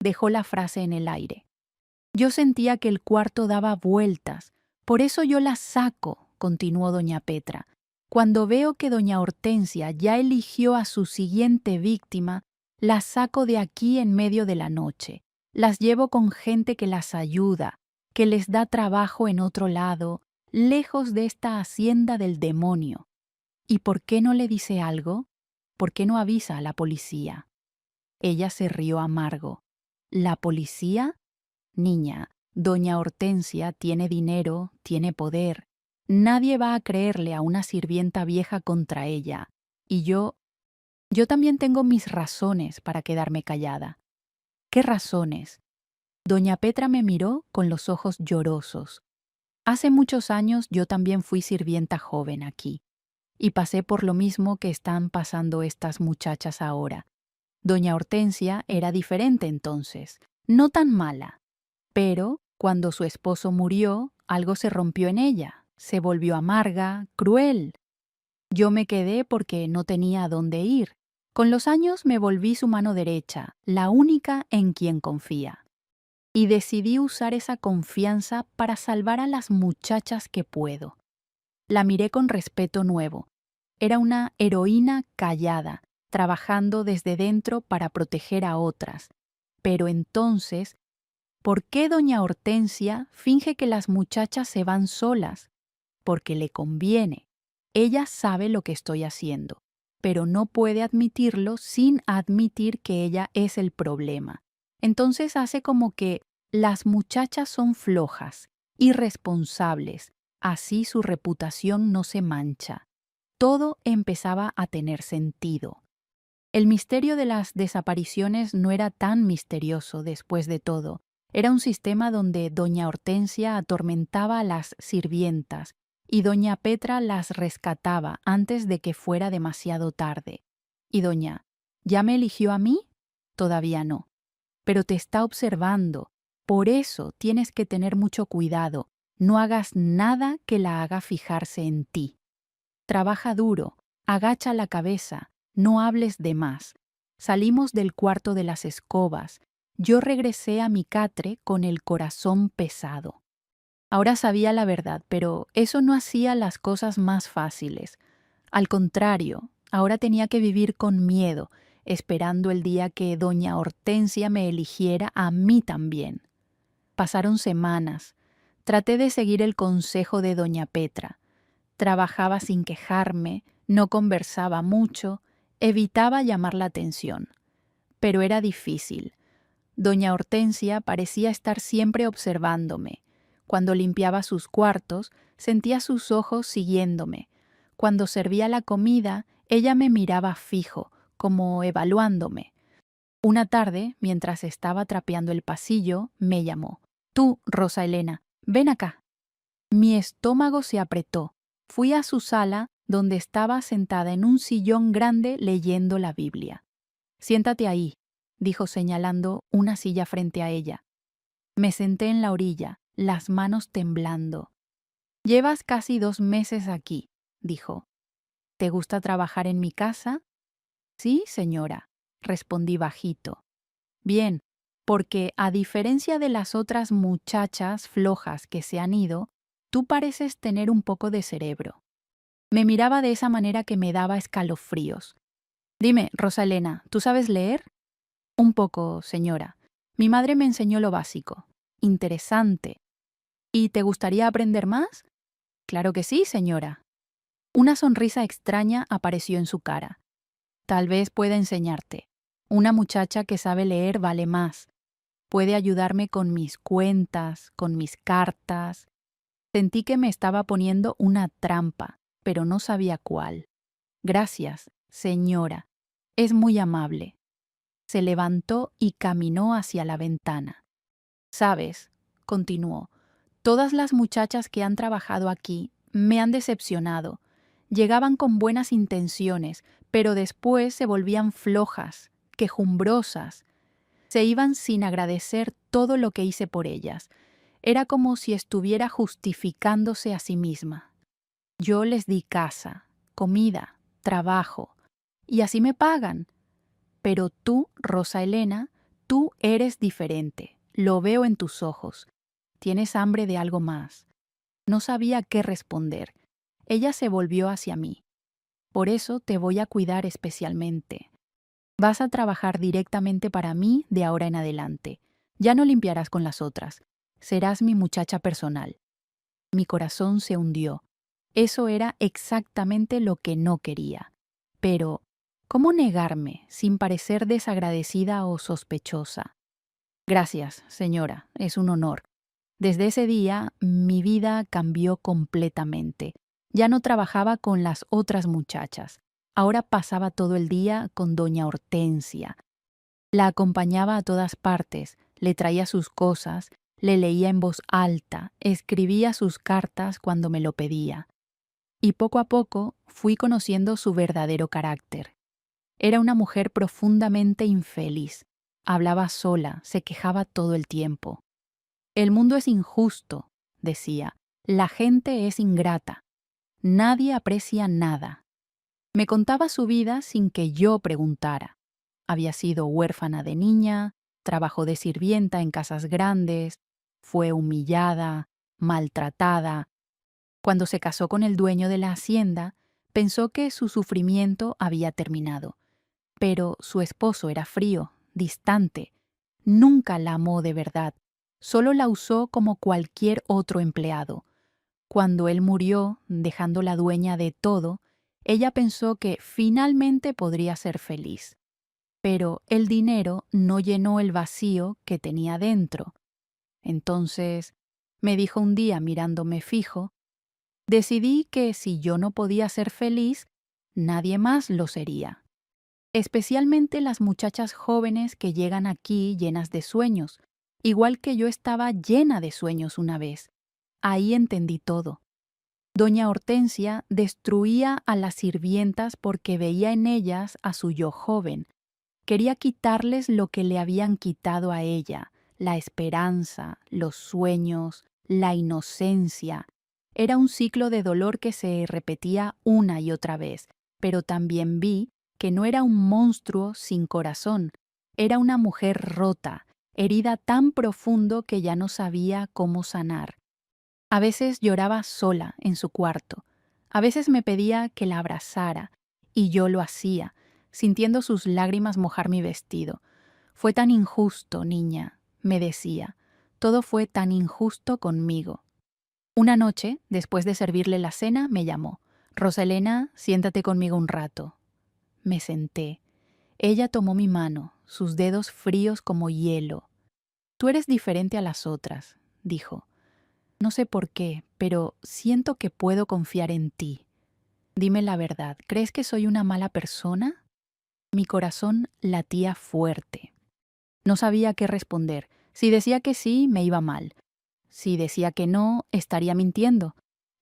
Dejó la frase en el aire. Yo sentía que el cuarto daba vueltas, por eso yo la saco, continuó doña Petra. Cuando veo que doña Hortensia ya eligió a su siguiente víctima, las saco de aquí en medio de la noche. Las llevo con gente que las ayuda, que les da trabajo en otro lado, lejos de esta hacienda del demonio. ¿Y por qué no le dice algo? ¿Por qué no avisa a la policía? Ella se rió amargo. ¿La policía? Niña, doña Hortensia tiene dinero, tiene poder. Nadie va a creerle a una sirvienta vieja contra ella. Y yo también tengo mis razones para quedarme callada. ¿Qué razones? Doña Petra me miró con los ojos llorosos. Hace muchos años yo también fui sirvienta joven aquí, y pasé por lo mismo que están pasando estas muchachas ahora. Doña Hortensia era diferente entonces, no tan mala. Pero, cuando su esposo murió, algo se rompió en ella, se volvió amarga, cruel. Yo me quedé porque no tenía a dónde ir. Con los años me volví su mano derecha, la única en quien confía. Y decidí usar esa confianza para salvar a las muchachas que puedo. La miré con respeto nuevo. Era una heroína callada, trabajando desde dentro para proteger a otras. Pero entonces, ¿por qué doña Hortensia finge que las muchachas se van solas? Porque le conviene. Ella sabe lo que estoy haciendo, pero no puede admitirlo sin admitir que ella es el problema. Entonces hace como que las muchachas son flojas, irresponsables, así su reputación no se mancha. Todo empezaba a tener sentido. El misterio de las desapariciones no era tan misterioso después de todo. Era un sistema donde doña Hortensia atormentaba a las sirvientas y doña Petra las rescataba antes de que fuera demasiado tarde. Y doña, ¿ya me eligió a mí? Todavía no. Pero te está observando. Por eso tienes que tener mucho cuidado. No hagas nada que la haga fijarse en ti. Trabaja duro, agacha la cabeza, no hables de más. Salimos del cuarto de las escobas. yo regresé a mi catre con el corazón pesado. Ahora sabía la verdad, pero eso no hacía las cosas más fáciles. Al contrario, ahora tenía que vivir con miedo, esperando el día que doña Hortensia me eligiera a mí también. Pasaron semanas. Traté de seguir el consejo de doña Petra. Trabajaba sin quejarme, no conversaba mucho, evitaba llamar la atención. Pero era difícil. Doña Hortensia parecía estar siempre observándome. Cuando limpiaba sus cuartos, sentía sus ojos siguiéndome. Cuando servía la comida, ella me miraba fijo, como evaluándome. Una tarde, mientras estaba trapeando el pasillo, me llamó. Tú, Rosa Elena, ven acá. Mi estómago se apretó. Fui a su sala, donde estaba sentada en un sillón grande leyendo la Biblia. Siéntate ahí, dijo señalando una silla frente a ella. Me senté en la orilla, las manos temblando. Llevas casi 2 meses aquí, dijo. ¿Te gusta trabajar en mi casa? Sí, señora, respondí bajito. Bien, porque a diferencia de las otras muchachas flojas que se han ido, tú pareces tener un poco de cerebro. Me miraba de esa manera que me daba escalofríos. Dime, Rosa Elena, ¿tú sabes leer? Un poco, señora. Mi madre me enseñó lo básico. Interesante. ¿Y te gustaría aprender más? Claro que sí, señora. Una sonrisa extraña apareció en su cara. Tal vez pueda enseñarte. Una muchacha que sabe leer vale más. Puede ayudarme con mis cuentas, con mis cartas. Sentí que me estaba poniendo una trampa, pero no sabía cuál. Gracias, señora. Es muy amable. Se levantó y caminó hacia la ventana. Sabes, continuó, todas las muchachas que han trabajado aquí me han decepcionado. Llegaban con buenas intenciones, pero después se volvían flojas, quejumbrosas. Se iban sin agradecer todo lo que hice por ellas. Era como si estuviera justificándose a sí misma. Yo les di casa, comida, trabajo, y así me pagan. Pero tú, Rosa Elena, tú eres diferente. Lo veo en tus ojos. Tienes hambre de algo más. No sabía qué responder. Ella se volvió hacia mí. Por eso te voy a cuidar especialmente. Vas a trabajar directamente para mí de ahora en adelante. Ya no limpiarás con las otras. Serás mi muchacha personal. Mi corazón se hundió. Eso era exactamente lo que no quería. Pero, ¿cómo negarme sin parecer desagradecida o sospechosa? Gracias, señora, es un honor. Desde ese día, mi vida cambió completamente. Ya no trabajaba con las otras muchachas. Ahora pasaba todo el día con doña Hortensia. La acompañaba a todas partes, le traía sus cosas, le leía en voz alta, escribía sus cartas cuando me lo pedía. Y poco a poco fui conociendo su verdadero carácter. Era una mujer profundamente infeliz. Hablaba sola, se quejaba todo el tiempo. El mundo es injusto, decía. La gente es ingrata. Nadie aprecia nada. Me contaba su vida sin que yo preguntara. Había sido huérfana de niña, trabajó de sirvienta en casas grandes, fue humillada, maltratada. Cuando se casó con el dueño de la hacienda, pensó que su sufrimiento había terminado. Pero su esposo era frío, distante. Nunca la amó de verdad. Solo la usó como cualquier otro empleado. Cuando él murió, dejándola dueña de todo, ella pensó que finalmente podría ser feliz. Pero el dinero no llenó el vacío que tenía dentro. Entonces, me dijo un día mirándome fijo, decidí que si yo no podía ser feliz, nadie más lo sería. Especialmente las muchachas jóvenes que llegan aquí llenas de sueños, igual que yo estaba llena de sueños una vez. Ahí entendí todo. Doña Hortensia destruía a las sirvientas porque veía en ellas a su yo joven. Quería quitarles lo que le habían quitado a ella, la esperanza, los sueños, la inocencia. Era un ciclo de dolor que se repetía una y otra vez, pero también vi que no era un monstruo sin corazón, era una mujer rota, herida tan profundo que ya no sabía cómo sanar. A veces lloraba sola en su cuarto, a veces me pedía que la abrazara, y yo lo hacía, sintiendo sus lágrimas mojar mi vestido. Fue tan injusto, niña, me decía, todo fue tan injusto conmigo. Una noche, después de servirle la cena, me llamó. Rosalena, siéntate conmigo un rato. Me senté. Ella tomó mi mano, sus dedos fríos como hielo. Tú eres diferente a las otras, dijo. No sé por qué, pero siento que puedo confiar en ti. Dime la verdad, ¿crees que soy una mala persona? Mi corazón latía fuerte. No sabía qué responder. Si decía que sí, me iba mal. Si decía que no, estaría mintiendo.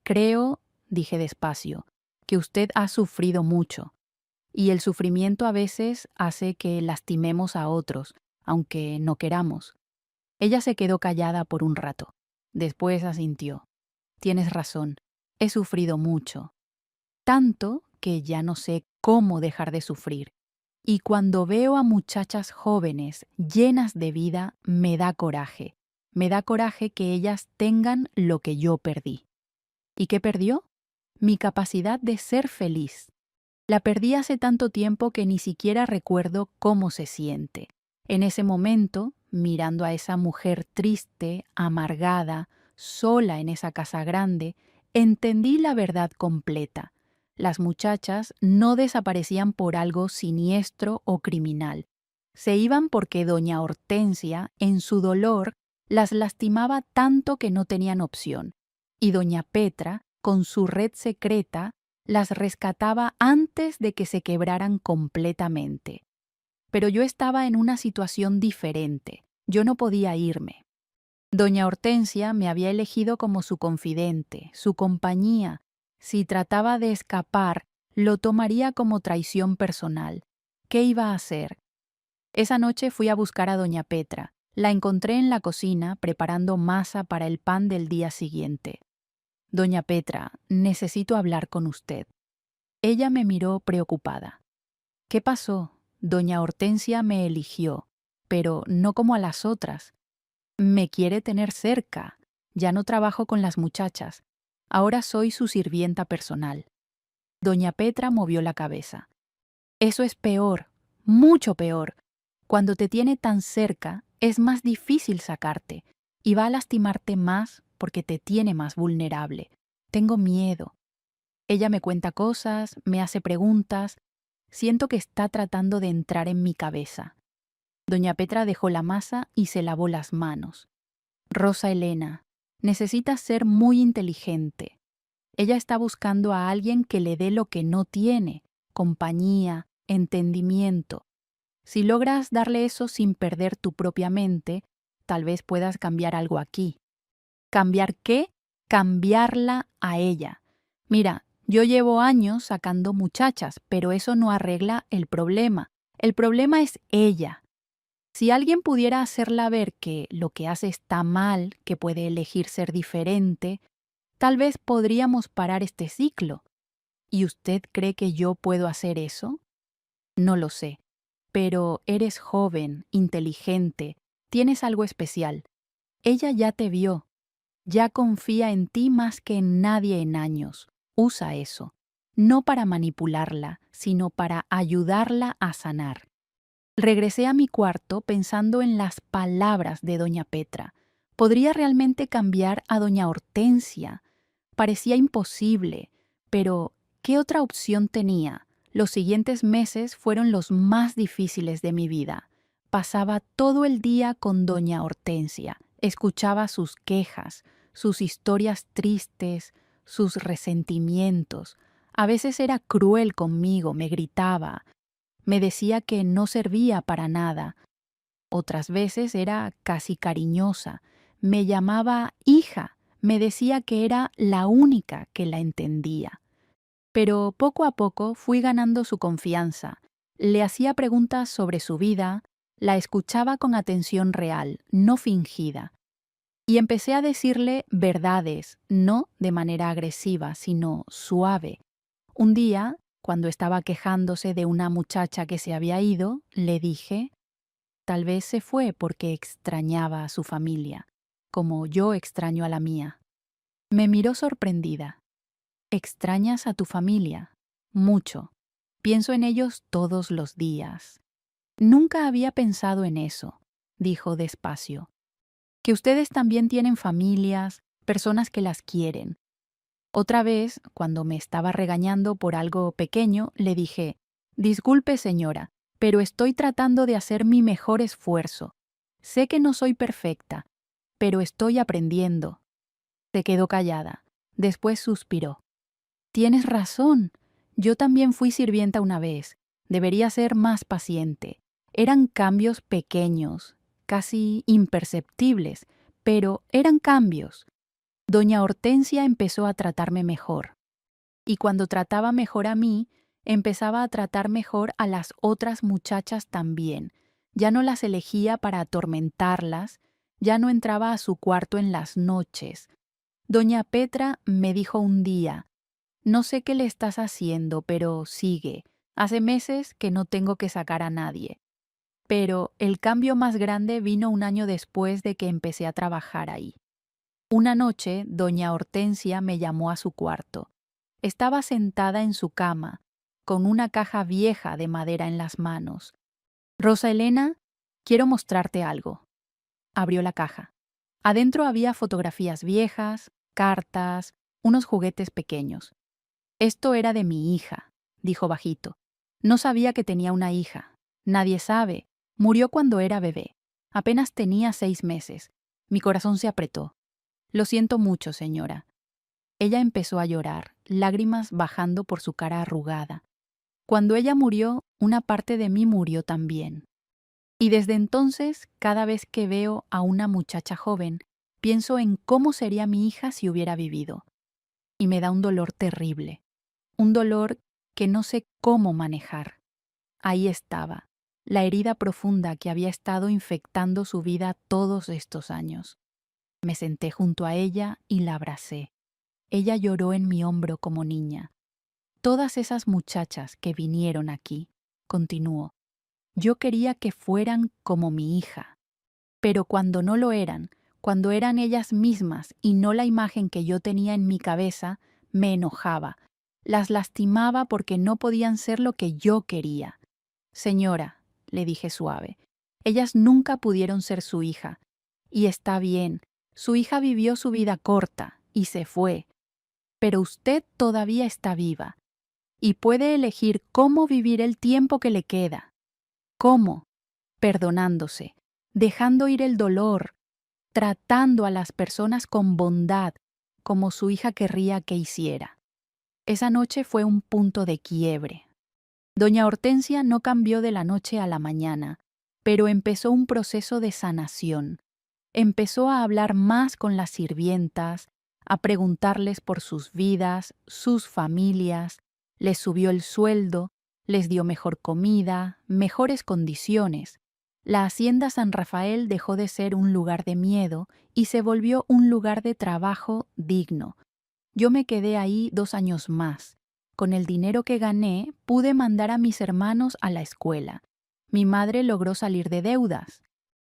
Creo, dije despacio, que usted ha sufrido mucho. Y el sufrimiento a veces hace que lastimemos a otros, aunque no queramos. Ella se quedó callada por un rato. Después asintió. Tienes razón, he sufrido mucho. Tanto que ya no sé cómo dejar de sufrir. Y cuando veo a muchachas jóvenes llenas de vida, me da coraje. Me da coraje que ellas tengan lo que yo perdí. ¿Y qué perdió? Mi capacidad de ser feliz. La perdí hace tanto tiempo que ni siquiera recuerdo cómo se siente. En ese momento, mirando a esa mujer triste, amargada, sola en esa casa grande, entendí la verdad completa. Las muchachas no desaparecían por algo siniestro o criminal. Se iban porque doña Hortensia, en su dolor, las lastimaba tanto que no tenían opción. Y doña Petra, con su red secreta, las rescataba antes de que se quebraran completamente. Pero yo estaba en una situación diferente. Yo no podía irme. Doña Hortensia me había elegido como su confidente, su compañía. Si trataba de escapar, lo tomaría como traición personal. ¿Qué iba a hacer? Esa noche fui a buscar a doña Petra. La encontré en la cocina preparando masa para el pan del día siguiente. Doña Petra, necesito hablar con usted. Ella me miró preocupada. ¿Qué pasó? Doña Hortensia me eligió, pero no como a las otras. Me quiere tener cerca. Ya no trabajo con las muchachas. Ahora soy su sirvienta personal. Doña Petra movió la cabeza. Eso es peor, mucho peor. Cuando te tiene tan cerca, es más difícil sacarte y va a lastimarte más porque te tiene más vulnerable. Tengo miedo. Ella me cuenta cosas, me hace preguntas. Siento que está tratando de entrar en mi cabeza. Doña Petra dejó la masa y se lavó las manos. Rosa Elena, necesitas ser muy inteligente. Ella está buscando a alguien que le dé lo que no tiene, compañía, entendimiento. Si logras darle eso sin perder tu propia mente, tal vez puedas cambiar algo aquí. ¿Cambiar qué? Cambiarla a ella. Mira, yo llevo años sacando muchachas, pero eso no arregla el problema. El problema es ella. Si alguien pudiera hacerla ver que lo que hace está mal, que puede elegir ser diferente, tal vez podríamos parar este ciclo. ¿Y usted cree que yo puedo hacer eso? No lo sé, pero eres joven, inteligente, tienes algo especial. Ella ya te vio, ya confía en ti más que en nadie en años. Usa eso, no para manipularla, sino para ayudarla a sanar. Regresé a mi cuarto pensando en las palabras de doña Petra. ¿Podría realmente cambiar a doña Hortensia? Parecía imposible, pero ¿qué otra opción tenía? Los siguientes meses fueron los más difíciles de mi vida. Pasaba todo el día con doña Hortensia, escuchaba sus quejas, sus historias tristes, sus resentimientos. A veces era cruel conmigo, me gritaba, me decía que no servía para nada. Otras veces era casi cariñosa, me llamaba hija, me decía que era la única que la entendía. Pero poco a poco fui ganando su confianza. Le hacía preguntas sobre su vida, la escuchaba con atención real, no fingida. Y empecé a decirle verdades, no de manera agresiva, sino suave. Un día, cuando estaba quejándose de una muchacha que se había ido, le dije: Tal vez se fue porque extrañaba a su familia, como yo extraño a la mía. Me miró sorprendida. ¿Extrañas a tu familia? Mucho. Pienso en ellos todos los días. Nunca había pensado en eso, dijo despacio. Que ustedes también tienen familias, personas que las quieren. Otra vez, cuando me estaba regañando por algo pequeño, le dije, disculpe señora, pero estoy tratando de hacer mi mejor esfuerzo. Sé que no soy perfecta, pero estoy aprendiendo. Se quedó callada. Después suspiró. Tienes razón. Yo también fui sirvienta una vez. Debería ser más paciente. Eran cambios pequeños, casi imperceptibles, pero eran cambios. Doña Hortensia empezó a tratarme mejor. Y cuando trataba mejor a mí, empezaba a tratar mejor a las otras muchachas también. Ya no las elegía para atormentarlas, ya no entraba a su cuarto en las noches. Doña Petra me dijo un día, no sé qué le estás haciendo, pero sigue. Hace meses que no tengo que sacar a nadie. Pero el cambio más grande vino un año después de que empecé a trabajar ahí. Una noche, doña Hortensia me llamó a su cuarto. Estaba sentada en su cama, con una caja vieja de madera en las manos. Rosa Elena, quiero mostrarte algo. Abrió la caja. Adentro había fotografías viejas, cartas, unos juguetes pequeños. Esto era de mi hija, dijo bajito. No sabía que tenía una hija. Nadie sabe. Murió cuando era bebé. Apenas tenía 6 meses. Mi corazón se apretó. Lo siento mucho, señora. Ella empezó a llorar, lágrimas bajando por su cara arrugada. Cuando ella murió, una parte de mí murió también. Y desde entonces, cada vez que veo a una muchacha joven, pienso en cómo sería mi hija si hubiera vivido. Y me da un dolor terrible. Un dolor que no sé cómo manejar. Ahí estaba, la herida profunda que había estado infectando su vida todos estos años. Me senté junto a ella y la abracé. Ella lloró en mi hombro como niña. Todas esas muchachas que vinieron aquí, continuó, yo quería que fueran como mi hija. Pero cuando no lo eran, cuando eran ellas mismas y no la imagen que yo tenía en mi cabeza, me enojaba. Las lastimaba porque no podían ser lo que yo quería. Señora, le dije suave, ellas nunca pudieron ser su hija. Y está bien, su hija vivió su vida corta y se fue. Pero usted todavía está viva y puede elegir cómo vivir el tiempo que le queda. ¿Cómo? Perdonándose, dejando ir el dolor, tratando a las personas con bondad, como su hija querría que hiciera. Esa noche fue un punto de quiebre. Doña Hortensia no cambió de la noche a la mañana, pero empezó un proceso de sanación. Empezó a hablar más con las sirvientas, a preguntarles por sus vidas, sus familias, les subió el sueldo, les dio mejor comida, mejores condiciones. La Hacienda San Rafael dejó de ser un lugar de miedo y se volvió un lugar de trabajo digno. Yo me quedé ahí 2 años más. Con el dinero que gané, pude mandar a mis hermanos a la escuela. Mi madre logró salir de deudas.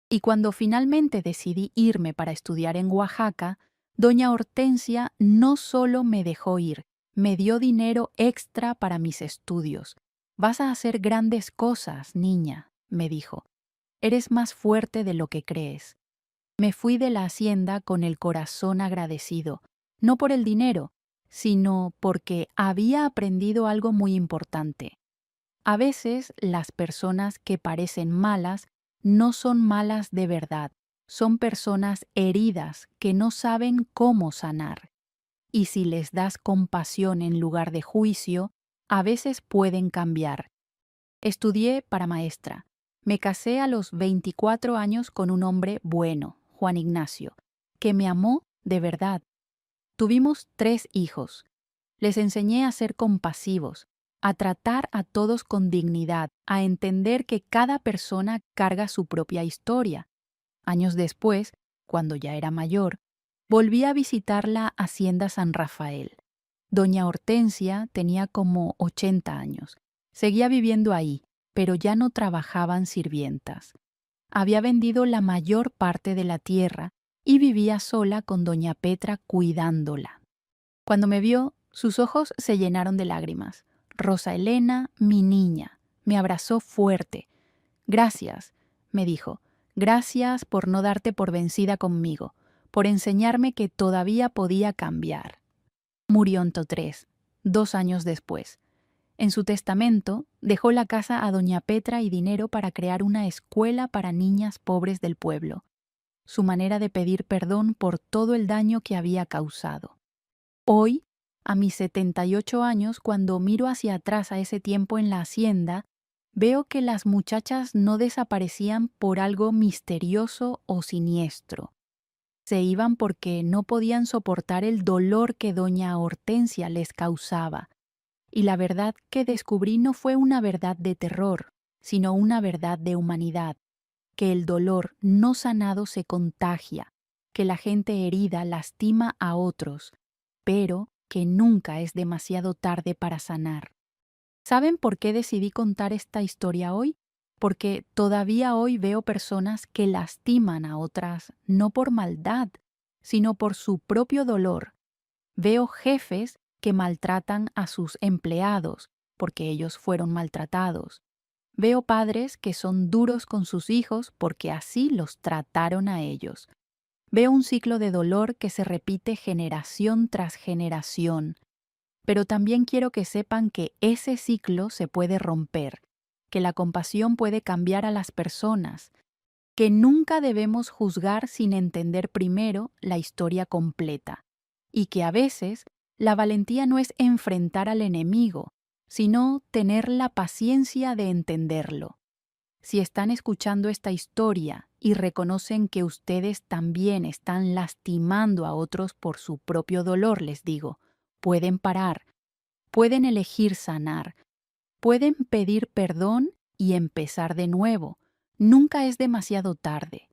Y cuando finalmente decidí irme para estudiar en Oaxaca, doña Hortensia no solo me dejó ir, me dio dinero extra para mis estudios. Vas a hacer grandes cosas, niña, me dijo. Eres más fuerte de lo que crees. Me fui de la hacienda con el corazón agradecido, no por el dinero, sino porque había aprendido algo muy importante. A veces las personas que parecen malas no son malas de verdad, son personas heridas que no saben cómo sanar. Y si les das compasión en lugar de juicio, a veces pueden cambiar. Estudié para maestra. Me casé a los 24 años con un hombre bueno, Juan Ignacio, que me amó de verdad. Tuvimos 3 hijos. Les enseñé a ser compasivos, a tratar a todos con dignidad, a entender que cada persona carga su propia historia. Años después, cuando ya era mayor, volví a visitar la Hacienda San Rafael. Doña Hortensia tenía como 80 años. Seguía viviendo ahí, pero ya no trabajaban sirvientas. Había vendido la mayor parte de la tierra y vivía sola con doña Petra cuidándola. Cuando me vio, sus ojos se llenaron de lágrimas. Rosa Elena, mi niña, me abrazó fuerte. Gracias, me dijo, gracias por no darte por vencida conmigo, por enseñarme que todavía podía cambiar. Murió en Totrés, 2 años después. En su testamento, dejó la casa a doña Petra y dinero para crear una escuela para niñas pobres del pueblo. Su manera de pedir perdón por todo el daño que había causado. Hoy, a mis 78 años, cuando miro hacia atrás a ese tiempo en la hacienda, veo que las muchachas no desaparecían por algo misterioso o siniestro. Se iban porque no podían soportar el dolor que doña Hortensia les causaba. Y la verdad que descubrí no fue una verdad de terror, sino una verdad de humanidad, que el dolor no sanado se contagia, que la gente herida lastima a otros, pero que nunca es demasiado tarde para sanar. ¿Saben por qué decidí contar esta historia hoy? Porque todavía hoy veo personas que lastiman a otras no por maldad, sino por su propio dolor. Veo jefes que maltratan a sus empleados porque ellos fueron maltratados. Veo padres que son duros con sus hijos porque así los trataron a ellos. Veo un ciclo de dolor que se repite generación tras generación. Pero también quiero que sepan que ese ciclo se puede romper, que la compasión puede cambiar a las personas, que nunca debemos juzgar sin entender primero la historia completa, y que a veces la valentía no es enfrentar al enemigo, sino tener la paciencia de entenderlo. Si están escuchando esta historia y reconocen que ustedes también están lastimando a otros por su propio dolor, les digo, pueden parar, pueden elegir sanar, pueden pedir perdón y empezar de nuevo. Nunca es demasiado tarde.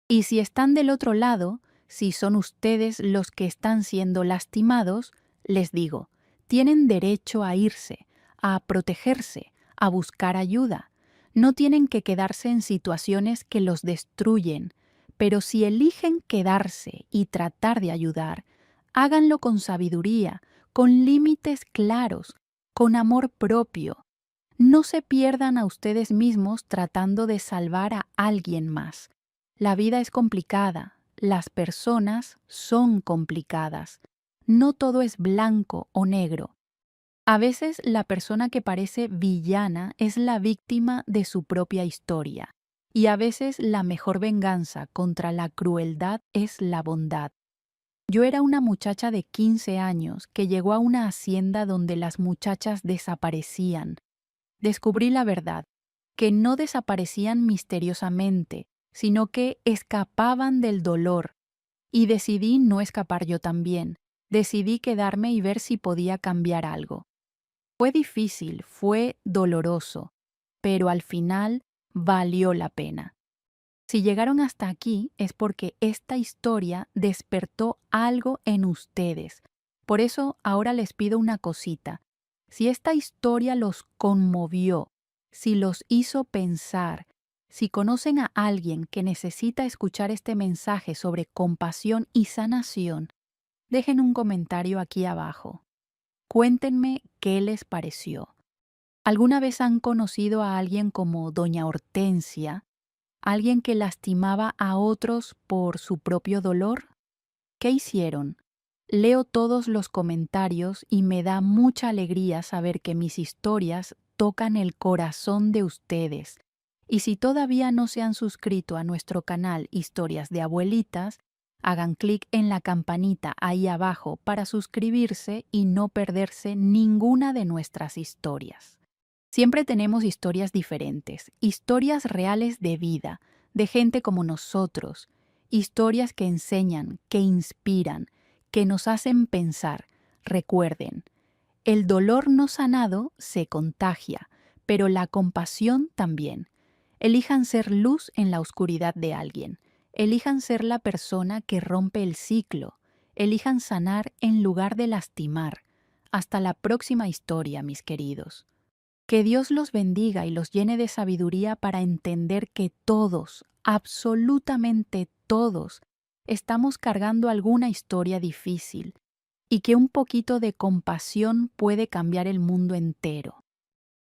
Y si están del otro lado, si son ustedes los que están siendo lastimados, les digo, tienen derecho a irse, a protegerse, a buscar ayuda. No tienen que quedarse en situaciones que los destruyen, pero si eligen quedarse y tratar de ayudar, háganlo con sabiduría, con límites claros, con amor propio. No se pierdan a ustedes mismos tratando de salvar a alguien más. La vida es complicada, las personas son complicadas. No todo es blanco o negro. A veces la persona que parece villana es la víctima de su propia historia, y a veces la mejor venganza contra la crueldad es la bondad. Yo era una muchacha de 15 años que llegó a una hacienda donde las muchachas desaparecían. Descubrí la verdad, que no desaparecían misteriosamente, sino que escapaban del dolor. Y decidí no escapar yo también. Decidí quedarme y ver si podía cambiar algo. Fue difícil, fue doloroso, pero al final valió la pena. Si llegaron hasta aquí es porque esta historia despertó algo en ustedes. Por eso ahora les pido una cosita. Si esta historia los conmovió, si los hizo pensar, si conocen a alguien que necesita escuchar este mensaje sobre compasión y sanación, dejen un comentario aquí abajo. Cuéntenme qué les pareció. ¿Alguna vez han conocido a alguien como Doña Hortensia? ¿Alguien que lastimaba a otros por su propio dolor? ¿Qué hicieron? Leo todos los comentarios y me da mucha alegría saber que mis historias tocan el corazón de ustedes. Y si todavía no se han suscrito a nuestro canal Historias de Abuelitas, hagan clic en la campanita ahí abajo para suscribirse y no perderse ninguna de nuestras historias. Siempre tenemos historias diferentes, historias reales de vida, de gente como nosotros, historias que enseñan, que inspiran, que nos hacen pensar. Recuerden, el dolor no sanado se contagia, pero la compasión también. Elijan ser luz en la oscuridad de alguien. Elijan ser la persona que rompe el ciclo. Elijan sanar en lugar de lastimar. Hasta la próxima historia, mis queridos. Que Dios los bendiga y los llene de sabiduría para entender que todos, absolutamente todos, estamos cargando alguna historia difícil y que un poquito de compasión puede cambiar el mundo entero.